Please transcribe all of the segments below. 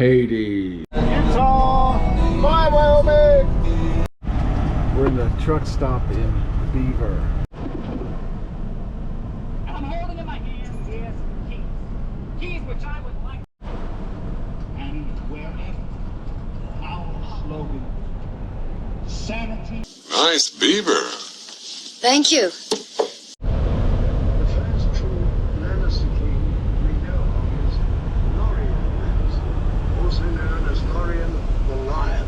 Haiti. Utah! Bye, Wyoming! We're in the truck stop in Beaver. I'm holding in my hand, yes, keys. Keys which I would like. And wherever our slogan, sanity. Nice beaver. Thank you. The first true Lannister king we know of is Lorien Lannister, also known as Lorien the Lion.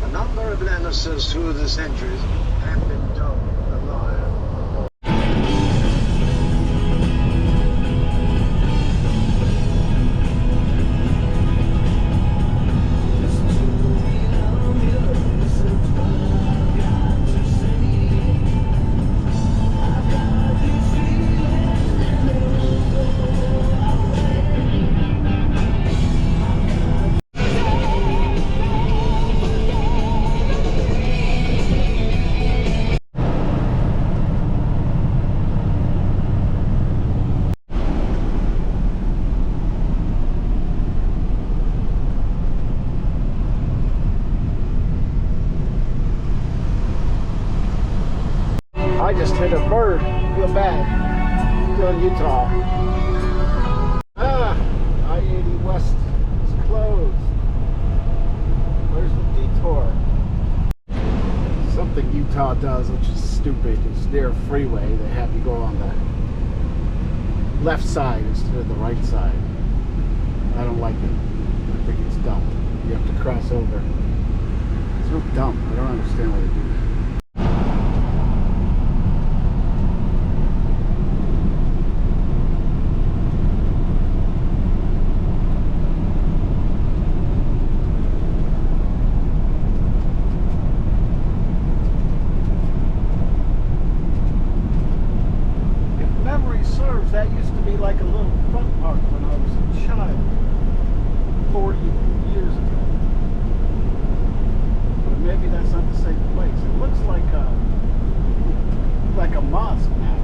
A number of Lannisters through the centuries have been dubbed the Lion. I just hit a bird. Feel bad. Still in Utah. I-80 West is closed. Where's the detour? Something Utah does, which is stupid, is near a freeway, they have you go on the left side instead of the right side. I don't like it. I think it's dumb. You have to cross over. It's real dumb. I don't understand why they do that. That used to be like a little fun park when I was a child, 40 years ago. But maybe that's not the same place. It looks like a mosque now.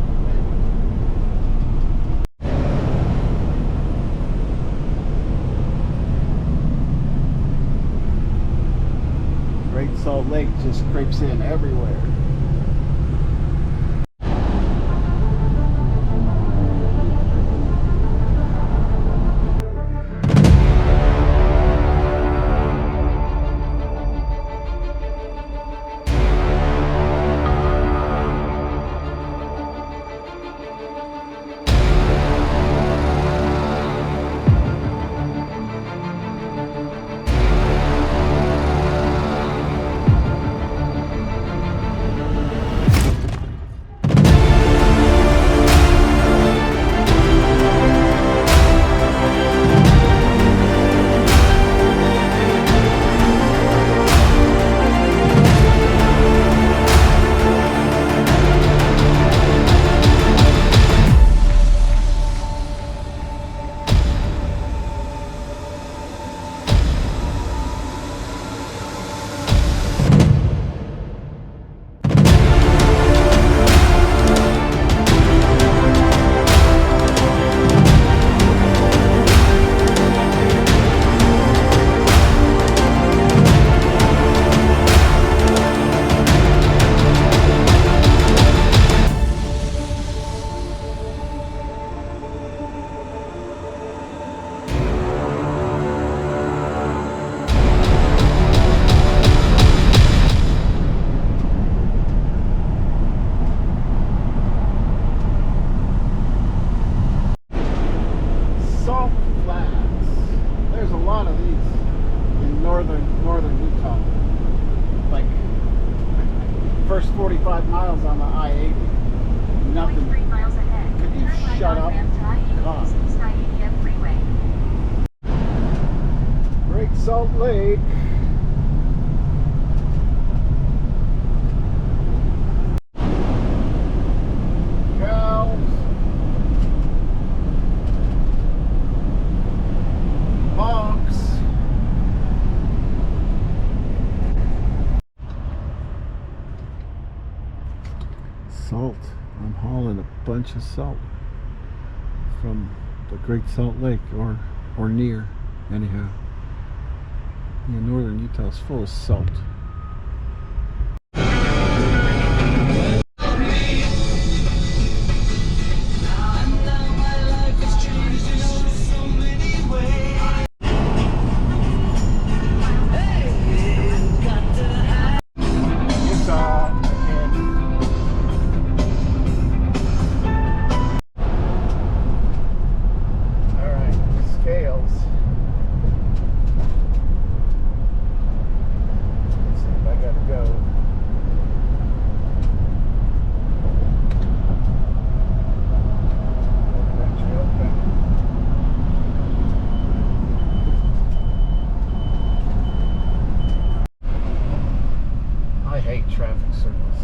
Great Salt Lake just creeps in everywhere. northern Utah. Like, first 45 miles on the I-80. Nothing. 3 miles ahead. Could you shut up? Great Salt Lake. Cows. Hogs. Salt. I'm hauling a bunch of salt from the Great Salt Lake, or near, anyhow. Yeah, northern Utah's full of salt. Traffic circles.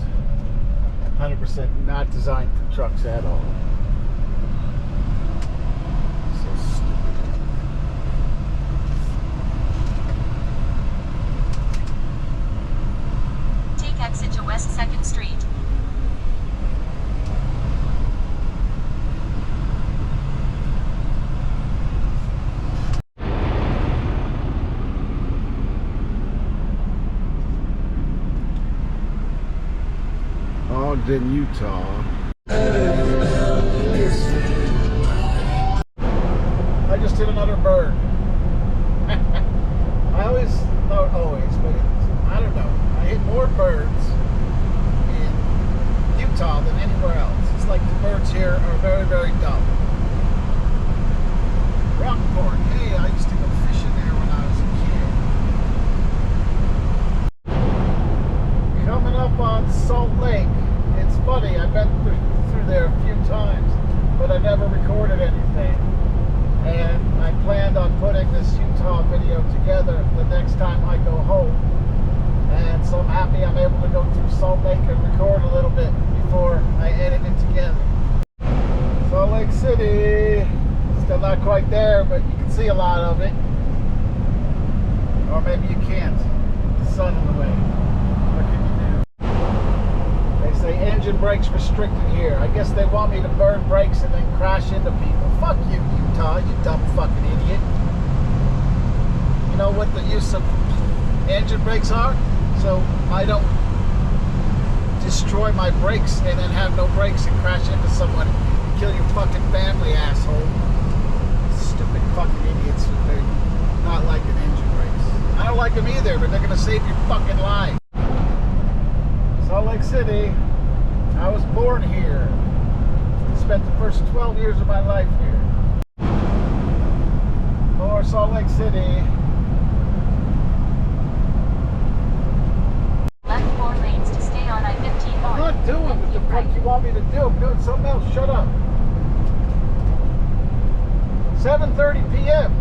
100% not designed for trucks at all. So stupid. Take exit to West 2nd Street. In Utah. I just hit another bird. I always, not always, but I don't know. I hit more birds in Utah than anywhere else. It's like the birds here are very, very dumb. Rockport. Hey, I used to go fishing there when I was a kid. Coming up on Salt Lake. It's funny, I've been through there a few times, but I never recorded anything. And I planned on putting this Utah video together the next time I go home. And so I'm happy I'm able to go through Salt Lake and record a little bit before I edit it together. Salt Lake City, still not quite there, but you can see a lot of it. Or maybe you can't. The sun in the way. What can you do? Say engine brakes restricted here. I guess they want me to burn brakes and then crash into people. Fuck you, Utah, you dumb fucking idiot. You know what the use of engine brakes are? So I don't destroy my brakes and then have no brakes and crash into someone and kill your fucking family, asshole. Stupid fucking idiots. They're not liking engine brakes. I don't like them either, but they're gonna save your fucking life. Salt Lake City. I was born here. Spent the first 12 years of my life here. More Salt Lake City. Left 4 lanes to stay on I-15 north. I'm not doing what the fuck you want me to do. I'm doing something else. Shut up. 7:30 p.m.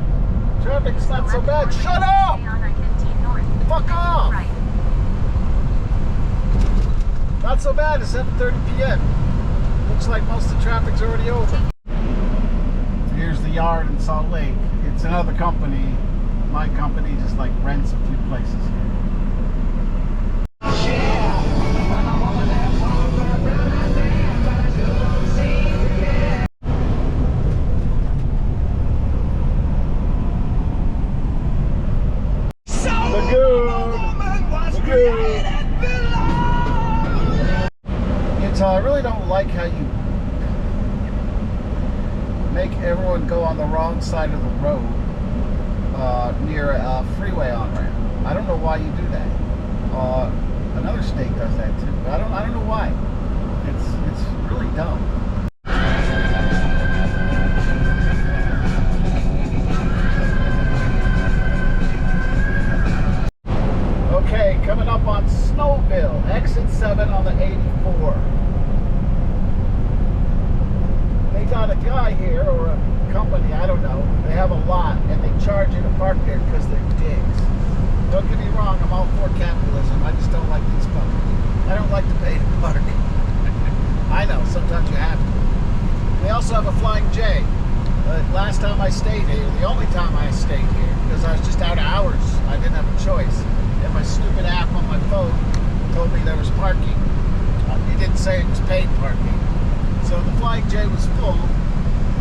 Traffic's not so bad. Shut up! Fuck off! Right. Not so bad at 7:30 p.m. Looks like most of the traffic's already over. Here's the yard in Salt Lake. It's another company. My company just like rents a few places here. I really don't like how you make everyone go on the wrong side of the road near a freeway on-ramp. I don't know why you do that. Another state does that too. But I don't know why. It's really dumb. Okay, coming up on Snowville, exit 7 on the 84. They got a guy here, or a company, I don't know. They have a lot, and they charge you to park there because they're dicks. Don't get me wrong, I'm all for capitalism. I just don't like these fuckers. I don't like to pay to park. I know, sometimes you have to. They also have a Flying J. Last time I stayed here, the only time I stayed here, because I was just out of hours. I didn't have a choice. And my stupid app on my phone told me there was parking. It didn't say it was paid parking. So the Flying J was full.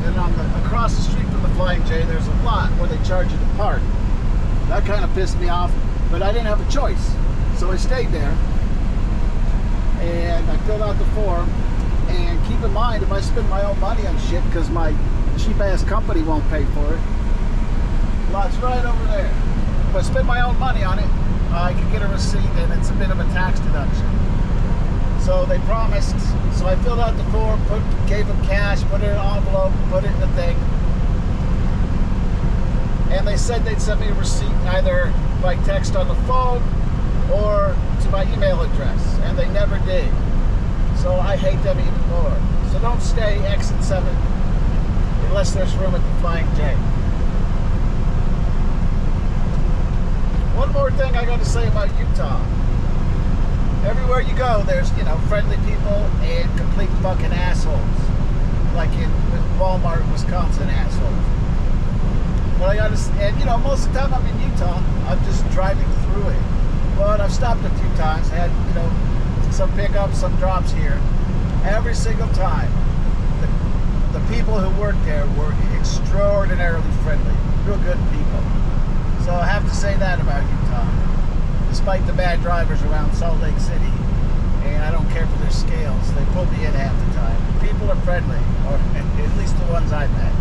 Then across the street from the Flying J, there's a lot where they charge you to park. That kind of pissed me off, but I didn't have a choice. So I stayed there, and I filled out the form. And keep in mind, if I spend my own money on shit because my cheap-ass company won't pay for it, lot's right over there. If I spend my own money on it, I can get a receipt, and it's a bit of a tax deduction. So they promised, so I filled out the form, gave them cash, put it in an envelope, put it in the thing. And they said they'd send me a receipt either by text on the phone or to my email address, and they never did. So I hate them even more. So don't stay exit 7 unless there's room at the Flying J. One more thing I got to say about Utah. Everywhere you go, there's, you know, friendly people and complete fucking assholes. Like in Walmart, Wisconsin assholes. But I gotta, and you know, most of the time I'm in Utah, I'm just driving through it. But I've stopped a few times, had, you know, some pickups, some drops here. Every single time, the people who worked there were extraordinarily friendly, real good people. So I have to say that about Utah. Despite the bad drivers around Salt Lake City, and I don't care for their scales, they pull me in half the time. People are friendly, or at least the ones I've met.